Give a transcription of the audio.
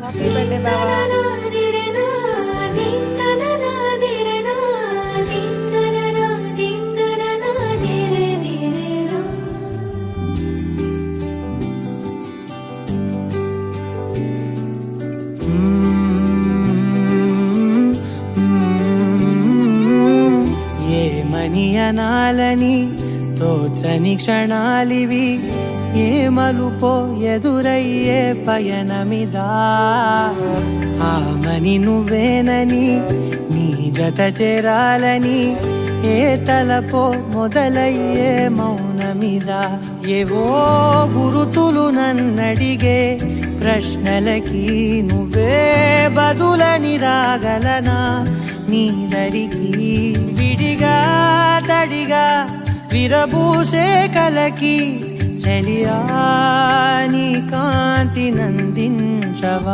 Happy birthday బావా. ఏమని అనాలని తోచని క్షణాలివి, ఏ మలుపో ఎదురయ్యే పయనమిదా. ఆమని నువ్వేనని నీ జత చేరాలని, ఏ తలపో మొదలయ్యే మౌనమిదా. ఏవో గురుతులు నన్నడిగే ప్రశ్నలకి నువ్వే బదులని రాగలనా నీ దరికి. విడిగా తడిగా విరబూసే కలకి చెలియా నీ కాంతి నందించవా.